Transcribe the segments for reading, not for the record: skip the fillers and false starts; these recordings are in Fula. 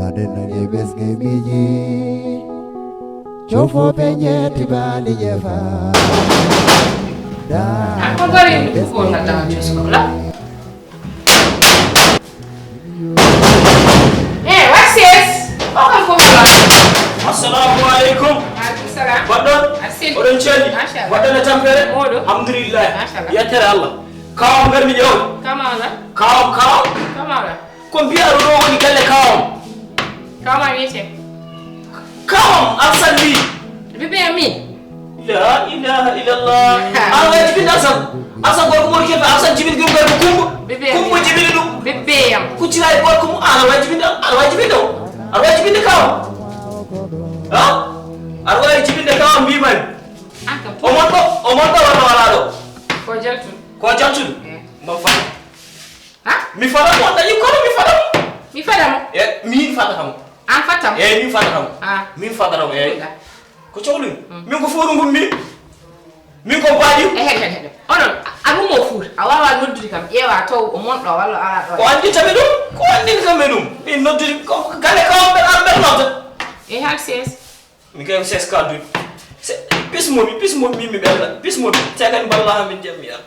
Kadena gebes gebiji Chofo penye tibali jefa Aku bari ko na ta sekolah. What's this? Okay, come on. Assalamualaikum. Waalaikumsalam. Badon. Asin. Odon chedi. Mashallah. Badon tampere. Modo. Alhamdulillah. Mashallah. Ya tara Allah. Kawam garmi jaw. Kamala. Kawam. Kamala. Ko biya ro woni galle kawam. Kama yete. Kawam asali. Bibe mi. La ilaha illallah. Allah jibin asan gorko mo ke fa asan jibin gum garko kumbu. Kumbu jibin dum. Bibe yam. Ku ciray gorko mo Allah jibin do. Allah jibin kawam. Ha? Allah jibin kawam bi man. Aka. O mon wala do. Ko jaltu. Ma fa. Ha? Mi fada mo dañu ko mi fada. Mi fada mo. Mi fada xam. An fatam. Mi fada xam. Ah. Mi fada ram ko ciowlu. Mi ko foru ngum mi ko baadi. He. Ono abu mo fur. Awawa noddiri kam ewa taw o mon do walla ala do. Ko andi tabe dum. Ko andi tabe dum. Mi noddiri ko gale ko be amber not. Hal ses. Mi kay ses kaddu. Pismo mi bella. Pismo tagan balla min jamiya.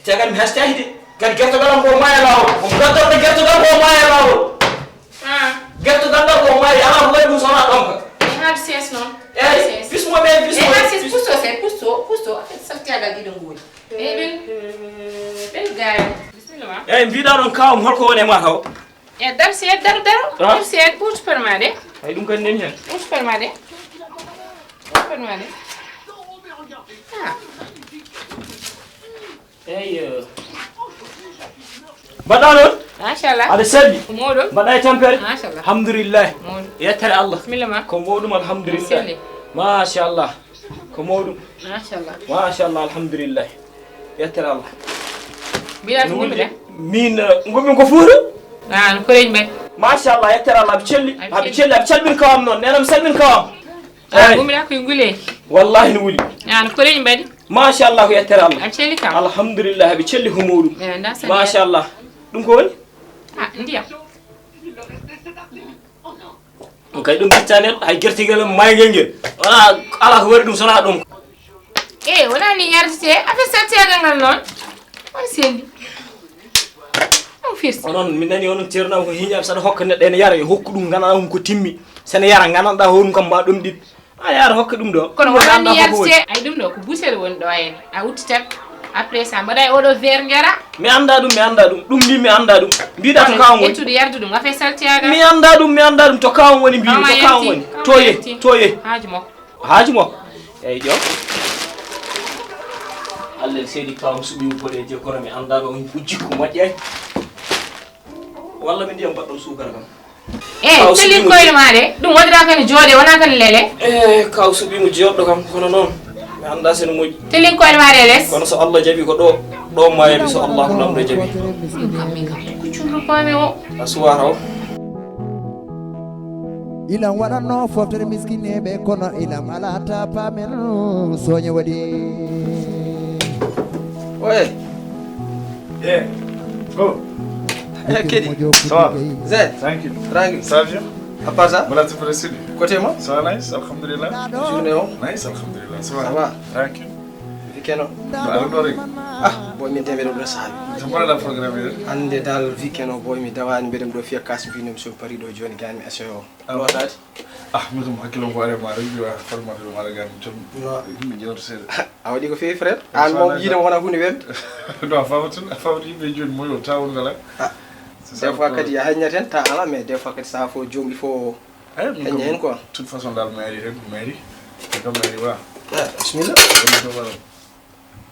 Tagan mi hastahidi. Kan gerto galam ko maya lawo. Ko gato de gerto galam ko maya lawo. Gerto galam ko maya ala boy bu sona donc. Hal ses non. Pismo. Hal ses pusto. Saltiaga gido ngol. Bel gaay. Bismillah. Mbiɗa ɗon kawam holko woni e ma kaw? Dar seed ɓurti permade. Ay ɗum kadi neni hen. Ɓurti permade. Mbaɗɗa ɗon? Machallah. Aɗa selli? Moɗo. Mbaɗɗa e tampere? Machallah. Alhamdulillah. Moɗo. Yettere Allah. Bismillah ma. Ko mawɗum alhamdulillah. Selli. Machallah. Ko mawɗum. Machallah. Alhamdulillah. Yettere Allah. Bilal ngumbe. Min ngummi ko fuura? An ko reñ ben. Machallah yettere Allah aɓe celli. Aɓe calmin kawam noon nenam salmin kawam. Ngummi la ko ngule. Wallahi no wuli. An ko reñ ben. Machallah ko yettere Allah. Aɓe celli kam. Alhamdulillah aɓe celli ko mawɗum. Machallah. Ɗum ko woni? Ndiyam. kay ɗum bittane hay gertigal maygel ngel ala ko wari ɗum sona ɗum wona ni yardite afe sattiagal ngal noon on selli on firsi onon min nani onon ceernama ko hiñaɓe saɗa hokka neɗɗo ene yara e hokku ɗum ganduɗa ɗum ko timmi sene yara gandanɗa hoɗum kam mba ɗum ɗiɗ a yara hokka ɗum ɗo kono wona ni yardite ay ɗum ɗo ko butel woni ɗo hen a uttitat après ça mbaɗa e oɗo verre jara mi anda ɗum ɗum ndi mi anda ɗum mbiɗa to kawam woni ettude yardu ɗum afe saltiagal mi anda ɗum to kawam woni mbiɗum to kawam woni toye haaji makko eyyi ƴew Allah seedi kawam suɓimi boɗeje kono mi anda ɗo on jikku moƴƴani walla mi ndiyam mbaɗɗon sukara kam telin koyɗe ma de ɗum waɗira kane jooɗe wona kane lele kaw suɓimo joɗɗo kam kono noon mi anda sene moƴƴi telin koyɗe ma de les kono so Allah jaɓi ko ɗo mayaɓi so Allah ko lamɗo jaɓi min kam ko cumru pami o a suwata o ilam waɗanno foftere miskineɓe kono ilam alata pamen soñe waɗi oye go Kedi, ça va? Zed, Tranquille. tranquille. Ça va bien? À part ça, Voilà, tu peux rester. côté moi, Ça va nice, alhamdulillah. journée on, Nice, alhamdulillah. Ça ça va? va. Tranquille. Weekend on. Bah, alors, Boy mi tembe do sahabi. tu parles de la programme. Ande dal weekend o boy mi dawani bedem do fiya kas binum so pari do joni gami aso. Alo tati. Ah, mais comme hakilo bare ma rek wa format do ma gam tum. Mi jor se. Awadi ko fi frère. An mom yidam wona hunde web. Do fawti be joni moyo tawul ngala. Des fois kadi ya hanyaten ta ala mais des fois kadi sa fo jongi fo hanyen quoi. De toute façon dal mairie rek mairie. Comme mairie wa. Bismillah.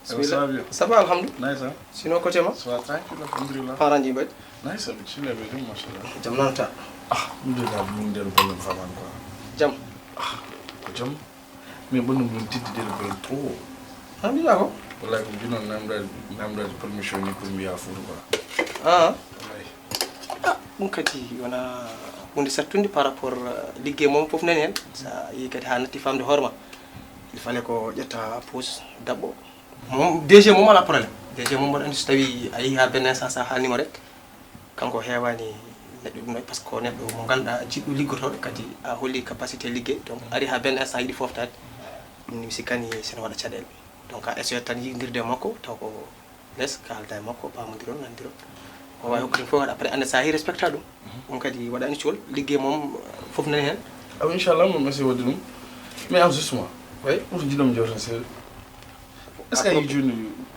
Ça va bien. Ça va alhamdulillah. Nice, hein? Sinon côté moi, Ça va tranquille, alhamdulillah. parents di bet. Nice, alhamdulillah, machallah. Jam nanta. Ah, ñu dal ñu del bonum faman quoi. Jam. Ko jam. Mais bonum ñu tiddi del bon trop. Alhamdulillah ko. Wallahi ko dinon namda permission ni pour mi ya foto quoi. Ah. Wallahi. Ɗum kadi wona hunde sattude par rapport liggey moom fof nani hen sa yi kadi ha natti famde hoorema il fallait ko ƴetta pause dabɓo mom DG mom ala probléme DG mom mbaɗa andi so tawi a yeehi ha benn instant sa haalnimo rek kanko heewani neɗɗo ɗum noy par ce que neɗɗo mo ganduɗa jiɗɗo liggotoɗo kadi a holli capacité liggey donc ari ha ben instant yiɗi foftade ɗum mi sikkani sene waɗa caɗele donc a essayé tan yidirde makko taw ko less kalda e makko pamodiron nandiron o wawi hokkatimi fof waɗa après ande sa hi respecta ɗum ɗum kadi waɗani cuhol liggey moom foof nani hen aw inchallah mo merci wadde ɗum mais am justement way oto jiɗomi jewtan seeɗa est ce que ayi joni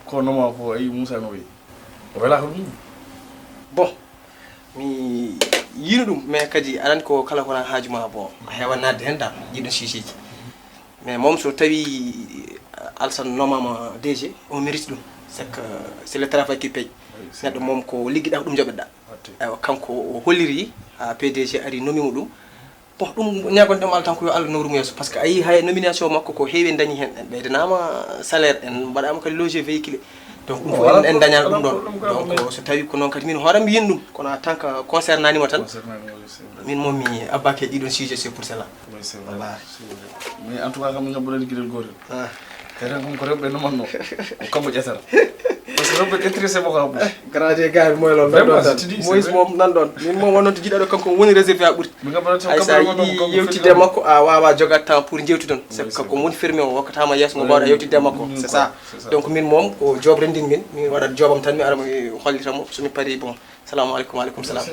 ko noma fo ayi Moussa no wayi o wela ko ɗum bon mi yino ɗum mais kadi aɗani ko kala kona haajuma bon a hewan nadde hen dal jiɗon chichiji mais moom so tawi Alassane nomama DG on mérite ɗum c'est que c'est le travail qui paye neɗɗo moom ko ligguiɗa ko ɗum joɓeɗa eywa kanko o holliri ha PDG ari nomimo ɗum bon ɗum ñagonɗemo Allah tan ko yo Allah nowrumo yesso par ce que a yi hay nomination makko ko heewi dañi hen en ɓeydanama salaire en mbaɗama kadi logé véhiculé donc ɗum fof en dañani ɗum ɗon donc so tawi ko noon kadi min hoorami yin ɗum kono en tant que concernanima tan min moom mi abbake ɗiɗon sujet c'est pour cela wallahi mais en tout cas kam ñabbolani gueɗel gotel kadi kam ko rewɓe nomanno o kammo ƴetata par ce que rewɓe intéressé mo kam grade gars moy lon nan ɗon tan moyis moom nan ɗon min moom wonnon to jiɗaɗo kanko woni réservé a ɓuuri hay sa yiɗi yewtide makko a wawa jogade temps pour jewtidon c'est que kanko woni fermé o hokkatama yesso mo mbawɗa yewtidde makko c'est ça donc min moom ko job rendin min mi waɗat jobam tan mi ara mi hollitamo somi paari bon salamu aleykum aleykum salam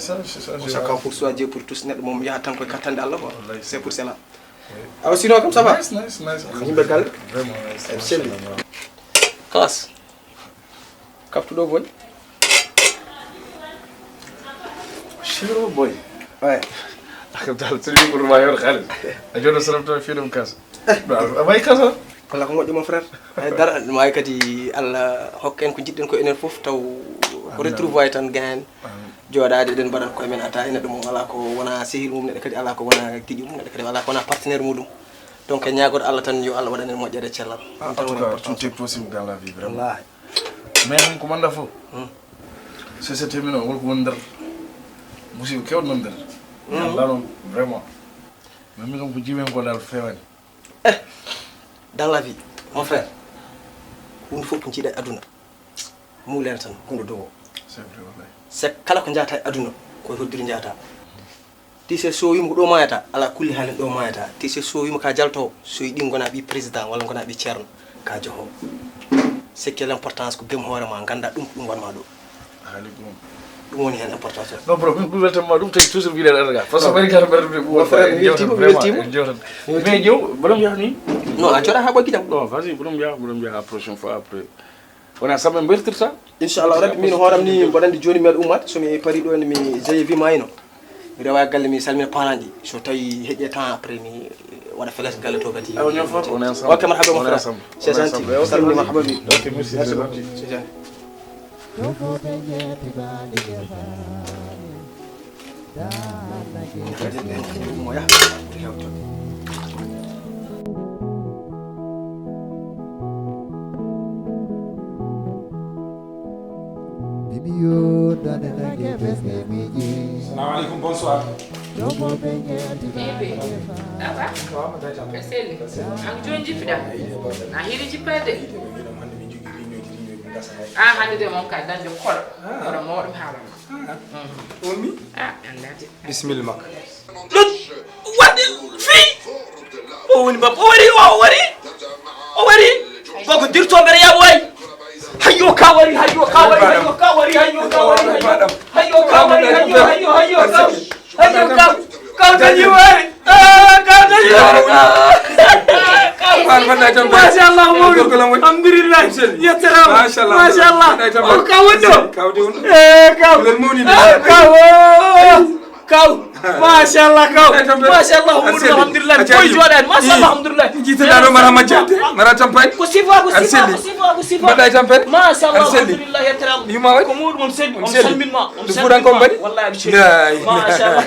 chacun pour soi Dieu pour tous neɗɗo moom yaha tan koye kattande Allah quoi c'est pour cela awa sinon comme ça va nice yimɓe galle vraiment selli classe kaptuɗo boy Chiro boy ouais akam dal tiri pour ma yor xaalis a jono sarafta fi dum kas amay kasa walla ko moƴƴo mon frère ay dara ɗum wawi kadi Allah hokka en ko jiɗɗen ko enen fof taw ko retrouvaille tan gahen jooɗade eɗen mbaɗat koye men ata neɗɗo mum ala ko wona sehil mum neɗɗo kadi ala ko wona giƴo mum neɗɗo kadi ala ko wona partenaire muɗum donc e ñagoto Allah tan yo Allah waɗanen moƴƴere cellal en tout cas tout est possible dans la vie vraiment wallahi mais ko manda fo société min o wonko woni nder musiba kewɗo non nder Allah non vraiment mais min kam ko jiimen ko dal fewani dans la vie mon frère hunde fof ko jiiɗa e aduna muulere tan hunde dowo c'est vrai wallahi c'est kala ko jaata e aduna koye hoddiri jaata ti se so wimo ko ɗo mayata ala kulli haalin ɗo mayata ti se so wimo ka jaltowo so yiɗi gona ɓi président walla gona ɓi ceerno ka joho c'est que l'importance ko bem hoorema ganda ɗum wanma ɗo haali ɗum ɗum woni hen importance non bro min ɓurratama ɗum tagi toujours wiiɗen arga par ce que mari kata mbaɗa ɗum jewtan mais jew boɗom yaha ni non a jooɗa ha ɓoy guiƴam non vas y boɗom yaha la prochaine fois après wona samɓe bertirta inchallah rabbi min hooram ni mboɗandi joni meeɗa ummade somi pari ɗo mi jeeyi wima ino mi rewa galle mi salmina parent ɗi so tawi heeƴe temps après mi waɗa feles galle to kadi on est ensemble ok marhaba mon frère c'est gentil salmini marhaba bi ok merci c'est gentil c'est gentil mo yaha ɓuri hewto Salam alaikum, bonsoir. Bebe, aba? Kaseli. Ang joni jippida. Na hiri jippade. Ah, hande de mon ka dande kol. Kono mo dum haala. Ummi? Ah, andati. Bismillah mak. What fi o woni bab o wari boko dirto mbere ya boy hayyo kawari kawtani wari ما شاء الله الحمد لله يا ترى ما شاء الله ما شاء الله الحمد لله كوي جوادان ما شاء الله الحمد لله جيت دارو مرحبا جات مرا تامباي كسيفا بداي تامباي ما شاء الله الحمد لله يا ترى يما وي كومود مسلم ما دفوران كومباني والله ابشر لا ما شاء الله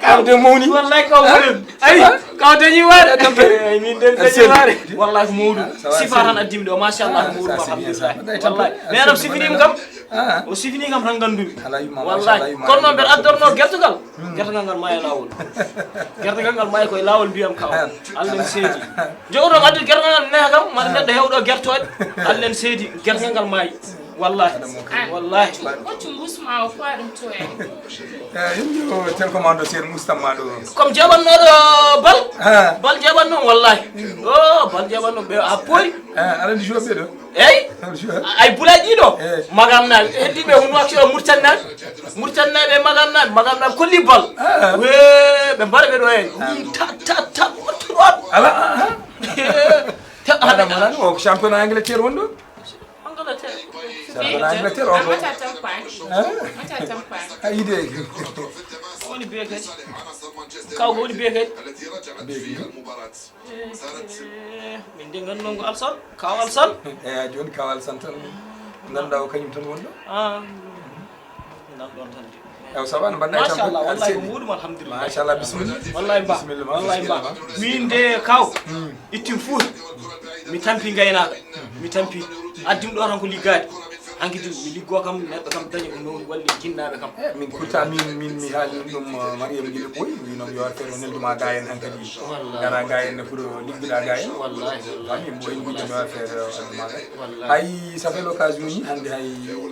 كاودي موني والله كاودي اي كاودي وار تامباي مين دل وار والله مود سيفاران اديم دو ما شاء الله مود الحمد لله والله مي انا سيفيني كم وسيفيني كم ران غاندو والله كون نون بر ادورنو gertugal ngal may lawol gertugal ngal may koy lawol biyam kaw allen seedi jogodo addu gertugal ne kam man neddo hewdo gertoode allen seedi gertugal ngal may wallahi wallahi waccu mbusma o ko ɗum to en yimɓe télécommande sen mustamma ɗo comme jaɓannoɗo bal jaɓanno wallahi o bal jaɓanno ɓe a poori aɗa andi joɓe ɗo eyyi ay bulaji ɗo magam naɓe heddiɓe hono wakki o murtannaɓe magam naɓe kolli bal we ɓe mbaɗa ɓe ɗo hen ta wattuɗon ala aɗa monani o ko championnat Angleterre woni ɗo championnat Angleterre o ko mata tampani a yide woni biye kadi kaw ko woni biye kadi min de ngannongo Alsan kaw Alsan eyi joni kaw Alsan tan ganduɗa o kañum tan woni ɗo nan ɗon tan ew saban mbaɗɗa e machallah wallahi ko muɗum alhamdulillah machallah bisimilla wallahi ba wallahi ba min de kaw ittim fuuta mi tampi gaynaka mi tampi addimi ɗo tan ko liggade hanki mi liggo kam neɗɗo kam dañi ko noon walli jinnaɓe kam min pourtant min mi haali ɗum Mariame Guille Boy winom yo affaire o nelduma ga en han kadi gara ga en pour ligguɗa ga en wallahi boy wiɗeno affaire addumaga hay ça fait l'occasion ni hande hay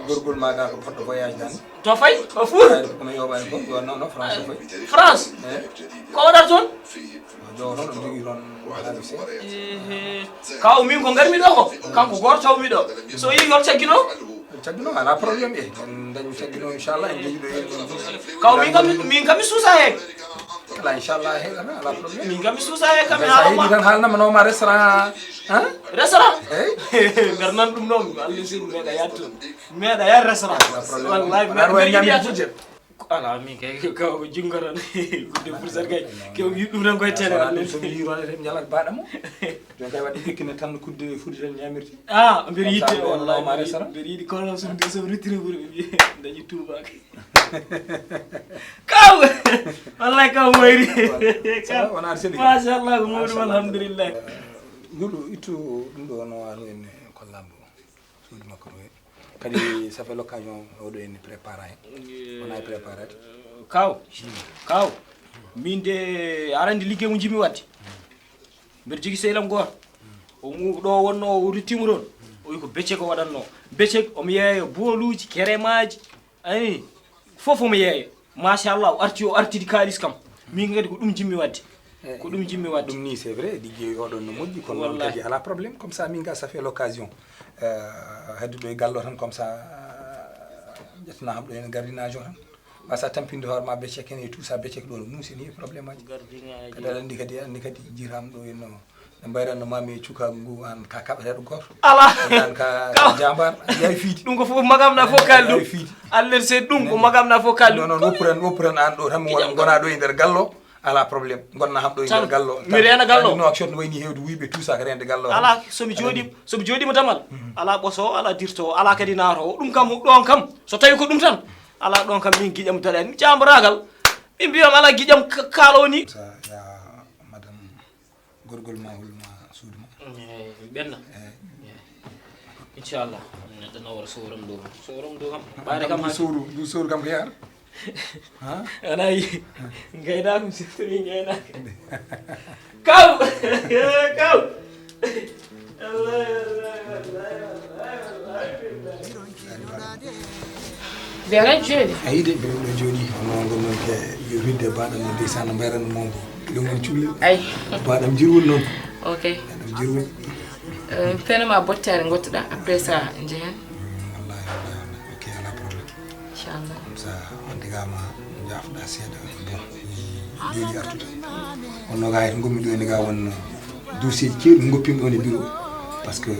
gorgol maga ko poɗɗo voyage dan to fay o fuur kono yoɓani ko yo non France o fay France ko waɗata toon jo noon ɗo jogui toon haali kaw min ko garmi ɗo ko kanko goto tawmi ɗo so yi hol caggino caggino ala probléme en dañi caggino inchallah en jogui ɗo yen kaw min kam mi suusa hen ala inchallah heɗata ala probléme min kam mi suusa hen kam mi sa yiɗi haalama tan haalnama nawma restaurant restaurant eyyi nder nan ɗum noon allah sini meeɗa yattu meeɗa yar restaurant wallahi meeɗa yattu ala min kay kaw jungo tan gudde fursat kay kew yiɗ ɗum tan koye tene Allah somi yirode tan ñalat baɗamo jon kay waɗi ɓekkine tan kudde fuɗi tan ñamirti mbeɗa yitte wallahi ma restaurant mbeɗa yiɗi kono somi retiré ɓuuri ɓe mbiye dañi tubaka kaw wallahi kaw mayri wona aɗa seli machallah ko muɗum alhamdulillah guɗo ittu ɗum ɗo no wano en kollambo suudu makko ɗo kadi ça fait l'occasion oɗo en préparé wona préparé kaw min de arande ligguey mo jimi wadde mbeɗa jogui sehlam goto o ɗo wonno o ruttima toon o wi ko becce ko waɗanno becce omo yeeya booluji keremaji ani foof omo yeeya machallah o artidi kalis kam min kadi ko ɗum jimmi wadde ɗum ni c'est vrai ligguey oɗon no moƴƴi kono noon kadi ala probléme comme ça min ga ça fait l'occasion hedde ɗo e gallo tan comme ça ƴettana ham ɗo en gardinage o tan wasa tampinde hoorema becce ken e tout ça becce ko ɗo no muusini probléme aji kadi aɗa andi kadi jiram ɗo en ɓe mbayranno mami e cukagu ngu an ka kaɓeteɗo goto ala an ka jambar yayi fiiti ɗum ko fof magamna fof kalli ɗum fiiti allah se ɗum ko magamna fof kalli non woppuren an ɗo tan gona ɗo e nder gallo ala probléme gonna ham ɗo e nder gallo mi reena gallo no action no wayni hewde wiiɓe tout ça ko rende gallo ala somi jooɗima tamal ala ɓoso ala dirto ala kadi naatowo ɗum kam ɗon kam so tawi ko ɗum tan ala ɗon kam min guiƴam taɗani jamboragal min mbiyam ala guiƴam kaalo ni ya madame gorgol ma hulma suudu ma ɓenna inchallah neɗɗo nawara sowram ɗo kam ɓaade kam du sowru kam ko yaar anayi gaynaka mi siftori gaynaka kaw Bera jooɗi a yiide ɓe ɗo jooɗi hono gonnon ke ridde baɗam no ndeysano mbayranno mombo ɗum woni cuhlel ay baɗam jirwol noon ok baɗam jirwol fenoma bottare gottuɗa après ça jehen wallahi ok ala probléme inchallah comme ça wandigama jaafoɗa seeɗa bon jooɗi artude wonno ga hayto gommi ɗo ene ga won dossier ji kewɗi goppimi ɗon e bureau par ce que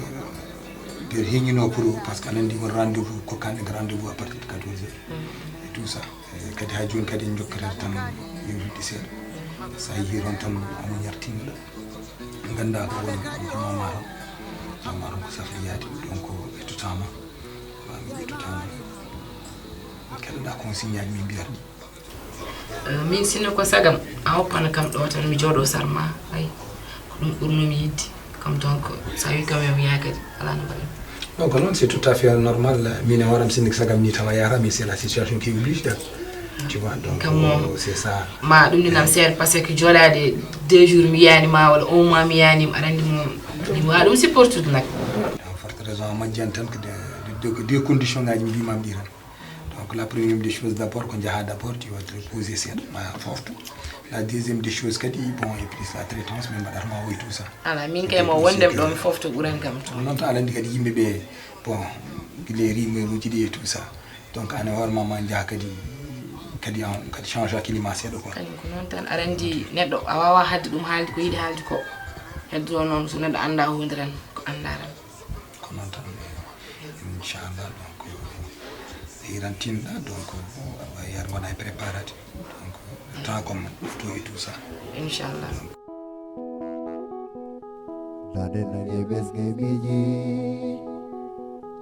ɓeɗo heññino pour par ce que aɗa andi won rendez vous kokkanɗe ko rendez vous à partir de 14 heures et tout ça kadi ha joni kadi en jokkatata tan yewtidde seeɗa sa yii toon tan omo ñartinoɗo ganda ko woni mama toon ko safri yaade donc ƴettotama mi ƴettotama keɗoɗa consigne aji min mbiyata ɗi min sinno ko sagam a hoppano kam ɗo tan mi jooɗo sarma ay ko ɗum ɓurnomi yidde comme donc sa wi kam mi yaha kadi ala no mbaɗi donc non c'est tout à fait normal min e waram sinno ko sagam ni tawa yara mais c'est la situation qui oblige da tu vois donc c'est ça ma ɗum ninam seeɗa par ce que jooɗade 2 jours mi yiyanima walla 1 mois mi yiyanima aɗa andi mo wa ɗum supportude nak forte raison majjan tan que de deux conditions ngaji mi bimam ɗi tan donc la première des choses d'abord ko jaha d'abord tu vas te reposer seeɗa ma foftu la deuxième des choses kadi bon et puis la traitance min mbaɗatma woy tout ça ala min kay mo wondem ɗo mi fofto ɓuran kam to noon to ala andi kadi yimɓe ɓe bon guile rimeruji ɗi et tout ça donc ane hoorema ma jaha kadi kadi change hakkillema seeɗa quoi kañum ko noon tan aɗa andi neɗɗo a wawa hadde ɗum haalde ko yiɗi haalde ko heddo noon so neɗɗo anda hunde tan ko anda tan ko noon tan inchallah donc irantinɗa donc yar waɗa e préparate donc temps comme ufto et tout ça inchallah Dade nage besge biji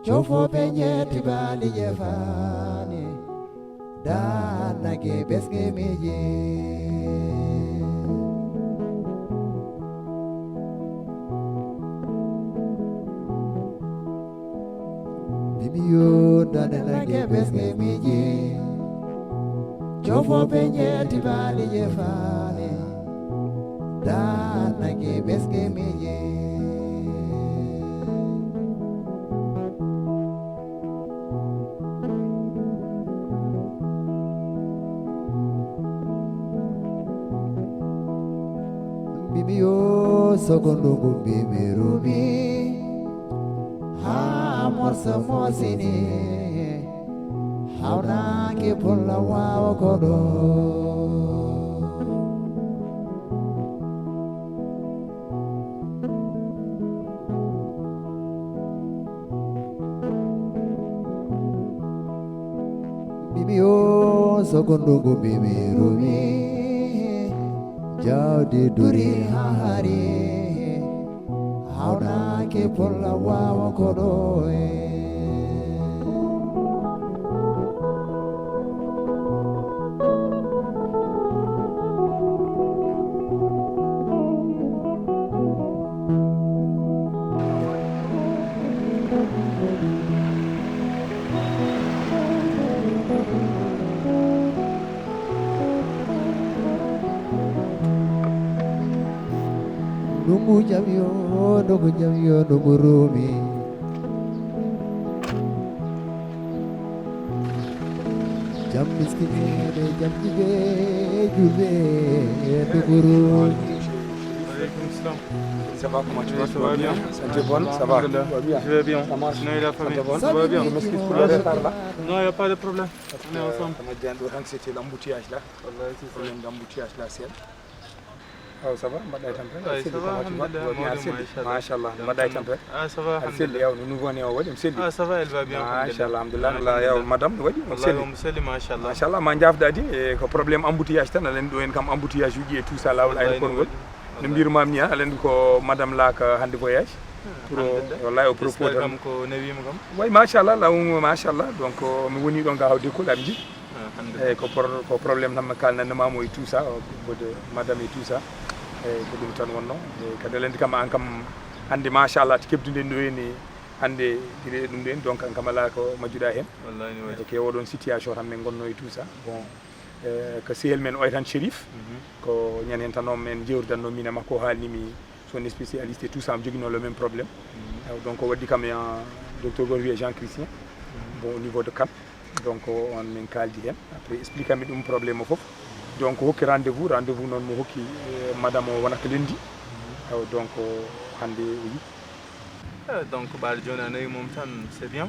Chofo penyeti bali jefani Da nage besge biji Bibiyo dade nage besge biji Chofo penyeti bali jefani Da nage besge biji Bibiyo sokondugu bibi rubi Ha morsa mosini Hauna ki pulla wawa kodo Bibiyo sokondugu bibi rubi Jawdi duri hari Hauna ke pulla wawa kodo Dungu jamyo, dungu rumi Jam miskine, jam jibe, jube, dungu rumi Ça va, comment tu vas? Ça va bien. Santé bonne, ça va. Je vais bien. Ça marche. Non, il a pas bien. Ça va bien. Non, il n'y a pas de problème. On est ensemble. C'était l'embouteillage là. C'est problème d'embouteillage là, c'est Ah, ça va, ça va, ah, ça va, elle va bien. madame, machallah, ma jafdadi e ko problème embouteillage tan alen do en kam embouteillage uji et tout ça lawol ay ko ngol no mbirmam ni alen ko madame la ka hande voyage pour wallahi au propos kam ko nawima kam way machallah law machallah donc mi woni don ga hawde ko lamji e ko problème tam kalna mamo et tout ça de madame et tout ça ko dum tan wonno kadi lendi kam an kam hande machallah ti kebdude no weni hande dire dum den donc an kam ala ko majuda hen wallahi ke wodon situation tan men gonno et tout ça bon ko sehel men o tan Chérif ko ñan hen tan men jewrdanno min makko halnimi son spécialiste et tout ça am jogino le même problème donc o waddi kam ya docteur Gorvier Jean Christian bon au niveau de Cap donc on men kaldi hen après explique mi dum problème fof donc hokki rendez-vous non mo hokki madame o wonaka lendi donc hande oui donc baal joni anayi mom tan c'est bien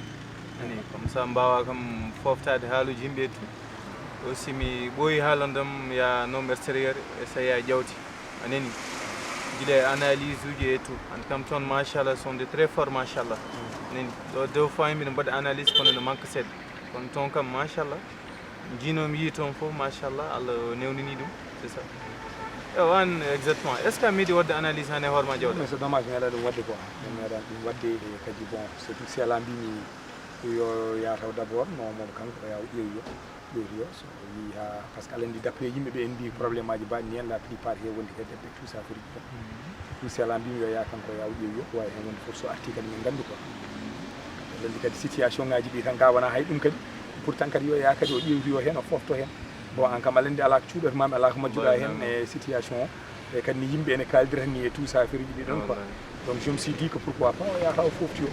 ani comme ça mbawa kam foftade haaluji yimɓe tout aussi mi ɓooyi haalandam ya nom extérieur e so ya jawti anani guila analyse uji et tout en kam toon machallah sont de très fort machallah anani ɗo deux fois mbiɗa mbaɗa analyse kono no manque seeɗa kono toon kam machallah jiinomi yi toon fof machallah Allah newnini ɗum c'est ça wan exactement est ce que miɗi wadde analyse hane hoorema jawɗa c'est dommage mi heeɗa ɗum wadde quoi mi heeɗa ɗum wadde kadi bon surtout si ala mbimi yo yataw d' abord non moom kanko o yaw ƴeewiyo so wi ha par ce que alah andi d' après yimɓeɓe en mbi probléme aji mbaɗi ni hen la plupart he wondi hedde tout ça fori fof tout si ala mbimi yo ya kanko yaw ƴeewiyo wawi hen wonde fof so arti kadi min gandu quoi alah andi kadi situation ngaji ɗi tan gawana hay ɗum kadi pourtant kadi yo ya kadi o ƴeewriyo hen o fofto hen bon an kam alah andi ala ko cuuɗata mami ala ko majjuɗa hen e situation o e kadi ni yimɓe ene kaldira ni e tout ça feriji ɗi ɗon quoi donc je me suis dit que pourquoi pas o yata o foftiyo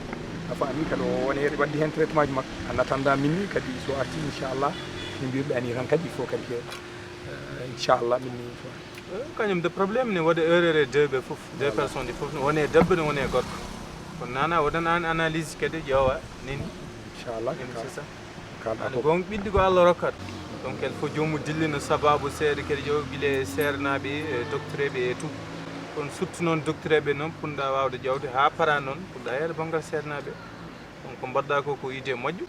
a faami kadi o woni heɗe waddi hen traitement ji makko en attendant minni kadi so arti inchallah min mbiɓe ani tan kadi il faut kadi inchallah minni kañum de probléme ne waɗa erreur e deux ɓe fof deux personnes ɗi fof wone debbo ne wone gorko kono nana waɗan an analyse kadi ƴeewa nini inchallah c'est ça kalɗa ane gon ɓiɗɗi ko Allah rokkata donc il faut jomum dillina sababu seeɗa kadi ƴeewa guila sernaɓe e doctereɓe e tout kono surtout noon doctereɓe noon punɗa wawde ƴewde ha para noon puɗɗa yeeyde banggal sernaɓe donc ko mbaɗɗa ko idée moƴƴo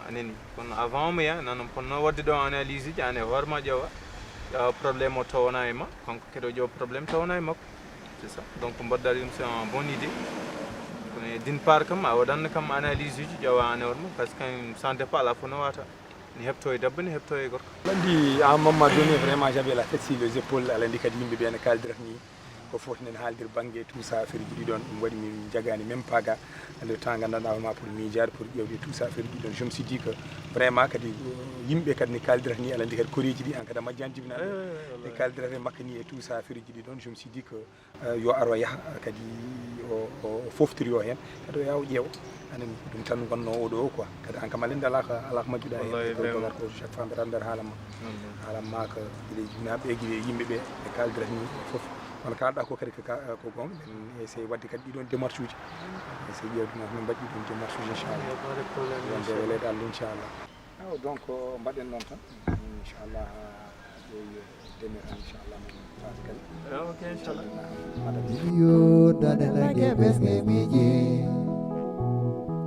anani kono avant mo ya nanon ponno wadde ɗo analyse ji ane hoorema ƴeewa probléme o tawana e ma kanko kadi o ƴeewa probléme tawana e makko c'est ça donc mbaɗɗa ɗum c'est un bonne idée kono d'une part kam a waɗanno kam analyse uji ƴeewa ane hoorema par ce que sans départ ala fof no wata ni heɓto e debbo ni heɓto e gorko andi à un moment donné vraiment j'avais la tête sur les épaules ala andi kadi yimɓe ɓe ne kaldirat ni ko foti nen haaldir banggue tout ça affaire ji ɗi ɗon ɗum waɗi min jagani même pas ga le temps gandanɗa ma pour miijade pour ƴewde tout ça affaire ji ɗi ɗon je me suis dit que vraiment kadi yimɓe kadi ne kaldirat ni ala andi kadi koreji ɗi en kadi majjani jibinaɓe ne kaldirat e makka ni e tout ça affaire ji ɗi ɗon je me suis dit que yo aro yaaha kadi o foftiri o hen kadi o yaha o ƴeewa anani ɗum tan gonno oɗo o quoi kadi an kam alende ala ko majjuɗa hen dogat ko chaque fois mbiɗa nder haalamma ko guiɗe jibinaɓe guiɗe yimɓeɓe ɓe kaldirat ni foof kono kalɗa ko kadi ko gonga en essaye wadde kadi ɗiɗon démarche uji essaye ƴewde no min mbaɗi ɗum démarche uji inchallah wonde welede Allah inchallah donc mbaɗen noon tan inchallah ƴeewi demir tan inchallah ok inchallah yo dadanake ɓesge miji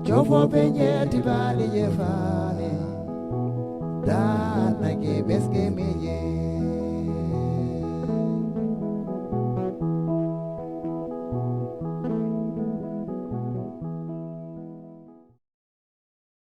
jofoɓe jeeti baali je faale danake ɓesge miji